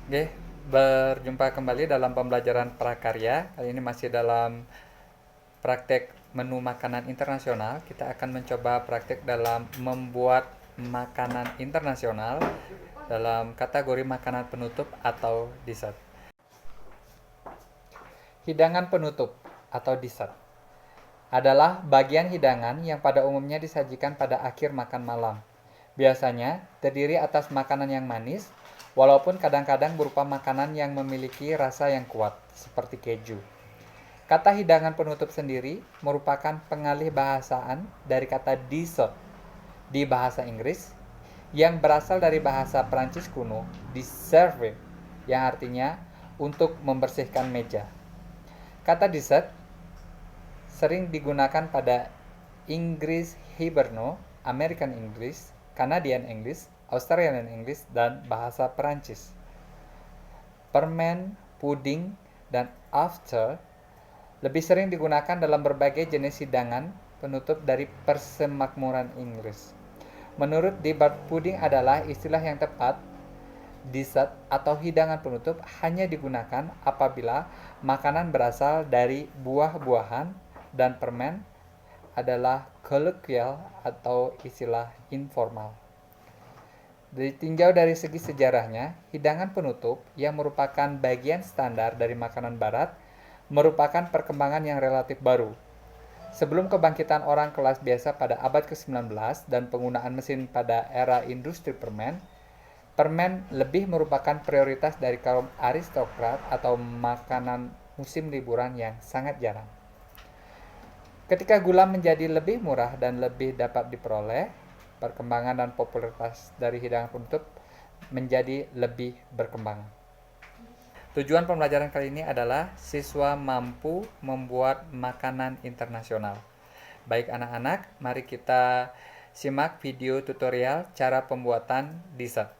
Oke, berjumpa kembali dalam pembelajaran prakarya. Kali ini masih dalam praktek menu makanan internasional. Kita akan mencoba praktek dalam membuat makanan internasional dalam kategori makanan penutup atau dessert. Hidangan penutup atau dessert adalah bagian hidangan yang pada umumnya disajikan pada akhir makan malam. Biasanya terdiri atas makanan yang manis, walaupun kadang-kadang berupa makanan yang memiliki rasa yang kuat, seperti keju. Kata hidangan penutup sendiri merupakan pengalih bahasaan dari kata dessert di bahasa Inggris yang berasal dari bahasa Prancis kuno, desserve, yang artinya untuk membersihkan meja. Kata dessert sering digunakan pada Inggris Hiberno, American English, Canadian English, Australian English, dan bahasa Perancis. Permen, puding, dan after lebih sering digunakan dalam berbagai jenis hidangan penutup dari persemakmuran Inggris. Menurut Dibart, puding adalah istilah yang tepat. Dessert atau hidangan penutup hanya digunakan apabila makanan berasal dari buah-buahan dan permen adalah kolokvial atau istilah informal. Ditinjau dari segi sejarahnya, hidangan penutup yang merupakan bagian standar dari makanan barat merupakan perkembangan yang relatif baru. Sebelum kebangkitan orang kelas biasa pada abad ke-19 dan penggunaan mesin pada era industri permen, permen lebih merupakan prioritas dari kaum aristokrat atau makanan musim liburan yang sangat jarang. Ketika gula menjadi lebih murah dan lebih dapat diperoleh, perkembangan dan popularitas dari hidangan penutup menjadi lebih berkembang. Tujuan pembelajaran kali ini adalah siswa mampu membuat makanan internasional. Baik anak-anak, mari kita simak video tutorial cara pembuatan dessert.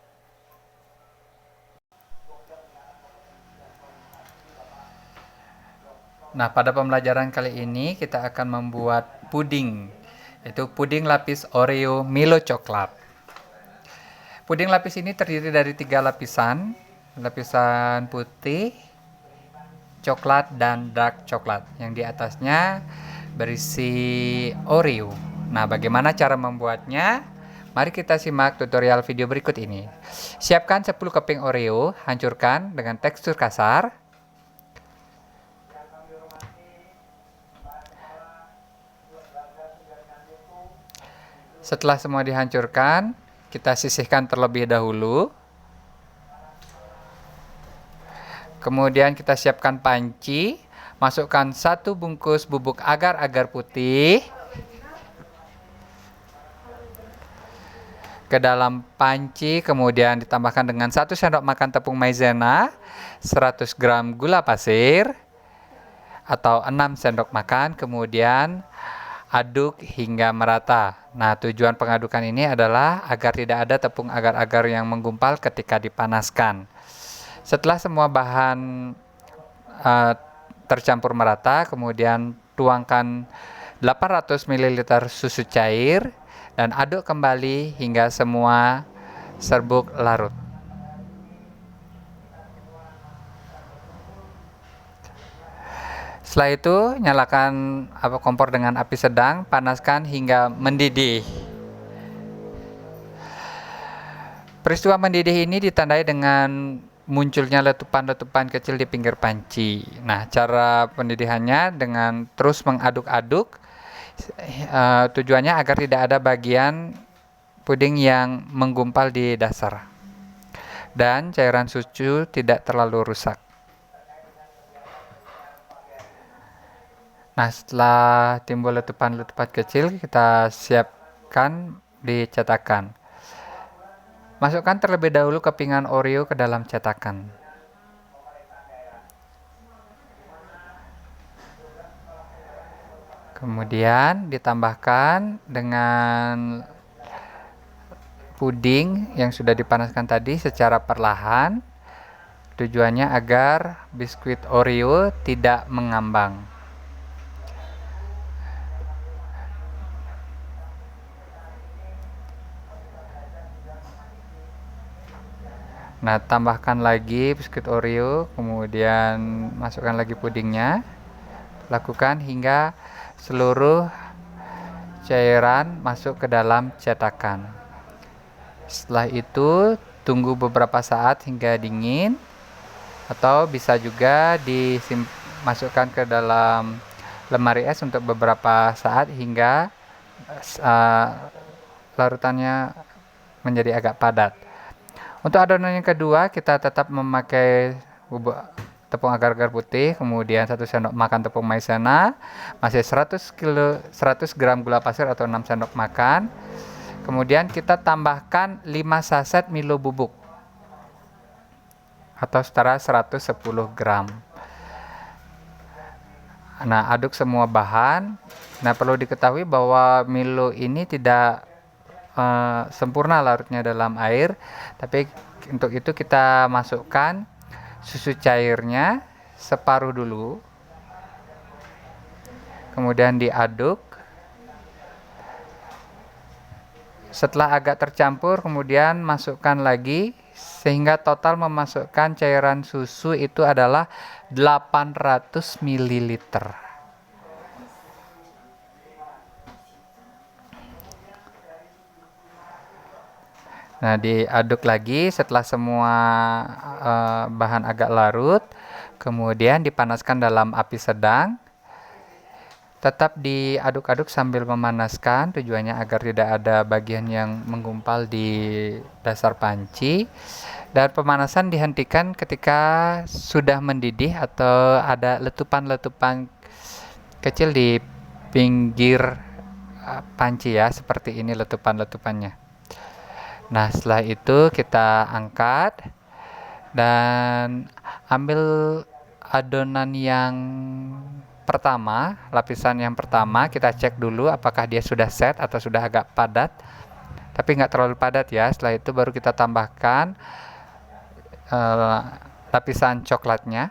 Nah, pada pembelajaran kali ini kita akan membuat puding, yaitu puding lapis Oreo Milo coklat. Puding lapis ini terdiri dari 3 lapisan, lapisan putih, coklat, dan dark coklat, yang di atasnya berisi Oreo. Nah, bagaimana cara membuatnya? Mari kita simak tutorial video berikut ini. Siapkan 10 keping Oreo, hancurkan dengan tekstur kasar. Setelah semua dihancurkan, kita sisihkan terlebih dahulu. Kemudian kita siapkan panci, masukkan 1 bungkus bubuk agar-agar putih ke dalam panci, kemudian ditambahkan dengan 1 sendok makan tepung maizena, 100 gram gula pasir atau 6 sendok makan, kemudian aduk hingga merata. Nah, tujuan pengadukan ini adalah agar tidak ada tepung agar-agar yang menggumpal ketika dipanaskan. Setelah semua bahan tercampur merata, kemudian tuangkan 800 ml susu cair dan aduk kembali hingga semua serbuk larut. Setelah itu, nyalakan kompor dengan api sedang, panaskan hingga mendidih. Peristiwa mendidih ini ditandai dengan munculnya letupan-letupan kecil di pinggir panci. Nah, cara pendidihannya dengan terus mengaduk-aduk, tujuannya agar tidak ada bagian puding yang menggumpal di dasar dan cairan susu tidak terlalu rusak. Nah, setelah timbul letupan-letupan kecil, kita siapkan di cetakan. Masukkan terlebih dahulu kepingan Oreo ke dalam cetakan. Kemudian ditambahkan dengan puding yang sudah dipanaskan tadi secara perlahan. Tujuannya agar biskuit Oreo tidak mengambang. Nah, tambahkan lagi biskuit Oreo, kemudian masukkan lagi pudingnya. Lakukan hingga seluruh cairan masuk ke dalam cetakan. Setelah itu, tunggu beberapa saat hingga dingin, atau bisa juga dimasukkan ke dalam lemari es untuk beberapa saat hingga larutannya menjadi agak padat. Untuk adonan yang kedua, kita tetap memakai tepung agar-agar putih, kemudian 1 sendok makan tepung maizena, masih 100 gram gula pasir atau 6 sendok makan. Kemudian kita tambahkan 5 saset Milo bubuk atau setara 110 gram. Nah, aduk semua bahan. Nah, perlu diketahui bahwa Milo ini tidak sempurna larutnya dalam air, tapi untuk itu kita masukkan susu cairnya separuh dulu, kemudian diaduk. Setelah agak tercampur, kemudian masukkan lagi sehingga total memasukkan cairan susu itu adalah 800 ml. Nah, diaduk lagi setelah semua bahan agak larut, kemudian dipanaskan dalam api sedang. Tetap diaduk-aduk sambil memanaskan, tujuannya agar tidak ada bagian yang menggumpal di dasar panci. Dan pemanasan dihentikan ketika sudah mendidih atau ada letupan-letupan kecil di pinggir panci ya, seperti ini letupan-letupannya. Nah, setelah itu kita angkat dan ambil adonan yang pertama, lapisan yang pertama, kita cek dulu apakah dia sudah set atau sudah agak padat, tapi nggak terlalu padat ya. Setelah itu baru kita tambahkan lapisan coklatnya.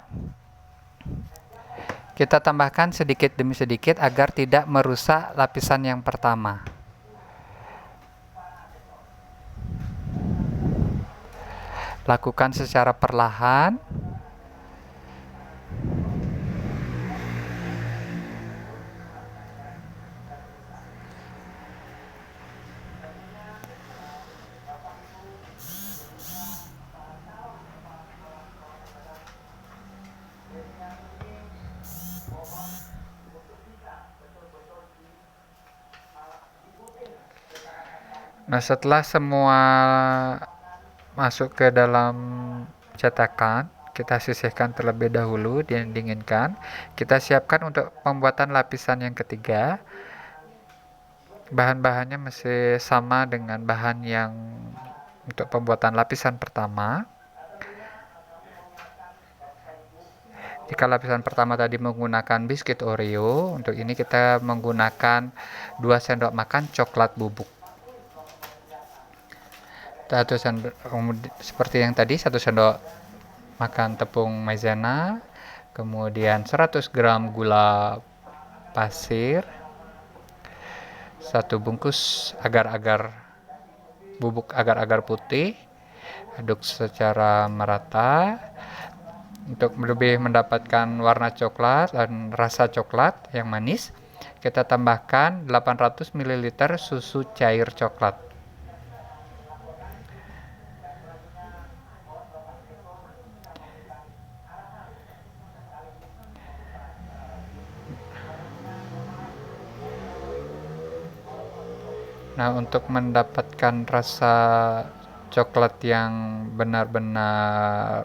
Kita tambahkan sedikit demi sedikit agar tidak merusak lapisan yang pertama. Lakukan secara perlahan. Nah, setelah semua masuk ke dalam cetakan, kita sisihkan terlebih dahulu dan dinginkan. Kita siapkan untuk pembuatan lapisan yang ketiga. Bahan-bahannya masih sama dengan bahan yang untuk pembuatan lapisan pertama. Jika lapisan pertama tadi menggunakan biskuit Oreo, untuk ini kita menggunakan 2 sendok makan coklat bubuk. Seperti yang tadi, 1 sendok makan tepung maizena, kemudian 100 gram gula pasir, 1 bungkus agar-agar bubuk agar-agar putih, aduk secara merata untuk lebih mendapatkan warna coklat dan rasa coklat yang manis. Kita tambahkan 800 ml susu cair coklat. Nah, untuk mendapatkan rasa coklat yang benar-benar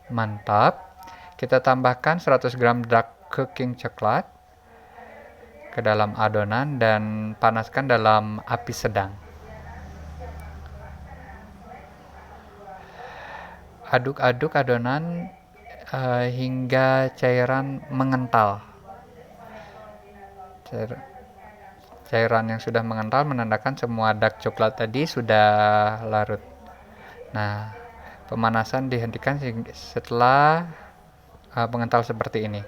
mantap, kita tambahkan 100 gram dark cooking coklat ke dalam adonan dan panaskan dalam api sedang. Aduk-aduk adonan hingga cairan mengental. Cairan yang sudah mengental menandakan semua dark coklat tadi sudah larut. Nah, pemanasan dihentikan setelah mengental seperti ini.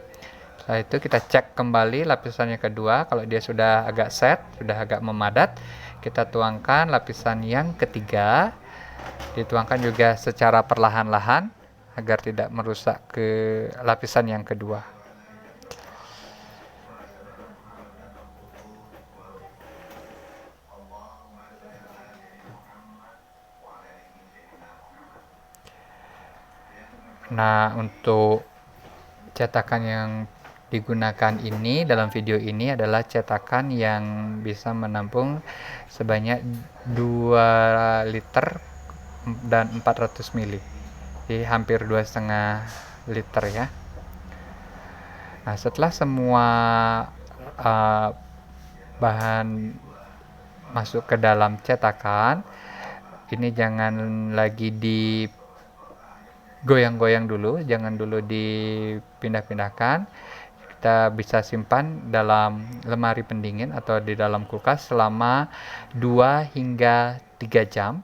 Setelah itu kita cek kembali lapisan yang kedua. Kalau dia sudah agak set, sudah agak memadat, kita tuangkan lapisan yang ketiga. Dituangkan juga secara perlahan-lahan agar tidak merusak ke lapisan yang kedua. Nah, untuk cetakan yang digunakan ini dalam video ini adalah cetakan yang bisa menampung sebanyak 2 liter dan 400 ml. Jadi hampir 2,5 liter ya. Nah, setelah semua bahan masuk ke dalam cetakan, ini jangan lagi digoyang-goyang dulu, jangan dulu dipindah-pindahkan. Kita bisa simpan dalam lemari pendingin atau di dalam kulkas selama 2 hingga 3 jam.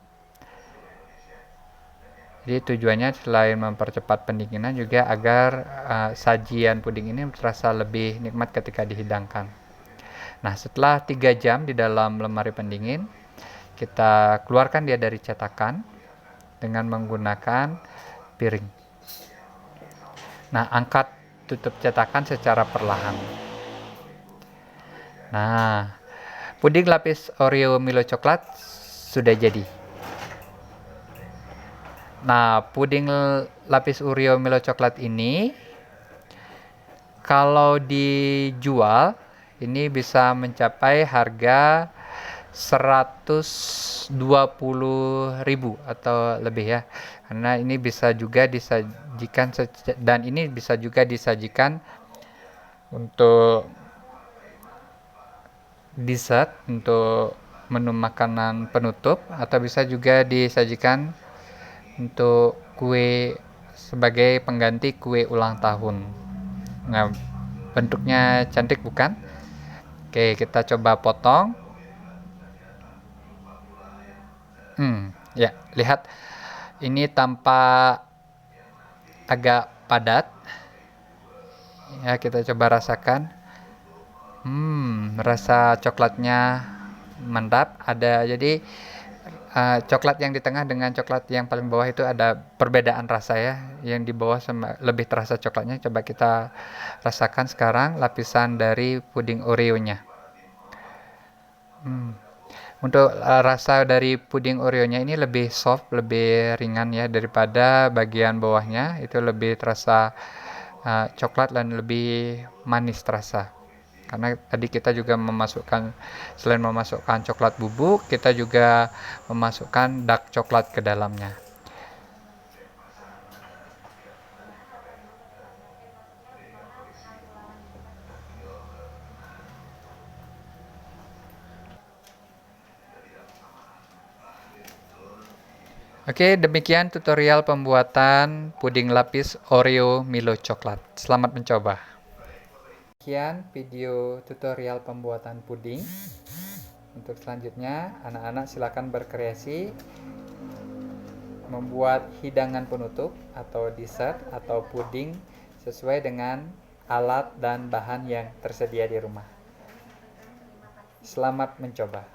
Jadi tujuannya selain mempercepat pendinginan juga agar sajian puding ini terasa lebih nikmat ketika dihidangkan. Nah, setelah 3 jam di dalam lemari pendingin, kita keluarkan dia dari cetakan dengan menggunakan piring. Nah, angkat tutup cetakan secara perlahan. Nah, puding lapis Oreo Milo coklat sudah jadi. Nah, puding lapis Oreo Milo coklat ini kalau dijual ini bisa mencapai harga 120.000 atau lebih ya. Karena ini bisa juga disajikan dan ini bisa juga disajikan untuk dessert, untuk menu makanan penutup, atau bisa juga disajikan untuk kue sebagai pengganti kue ulang tahun. Nah, bentuknya cantik bukan? Oke, kita coba potong. Ya, lihat ini tampak agak padat. Ya, kita coba rasakan. Rasa coklatnya mantap. Jadi coklat yang di tengah dengan coklat yang paling bawah itu ada perbedaan rasa ya. Yang di bawah lebih terasa coklatnya. Coba kita rasakan sekarang lapisan dari puding Oreo-nya. Untuk rasa dari puding Oreo-nya ini lebih soft, lebih ringan ya daripada bagian bawahnya. Itu lebih terasa coklat dan lebih manis terasa. Karena tadi kita juga selain memasukkan coklat bubuk, kita juga memasukkan dark coklat ke dalamnya. Oke, demikian tutorial pembuatan puding lapis Oreo Milo coklat. Selamat mencoba. Sekian video tutorial pembuatan puding. Untuk selanjutnya, anak-anak silakan berkreasi membuat hidangan penutup atau dessert atau puding sesuai dengan alat dan bahan yang tersedia di rumah. Selamat mencoba.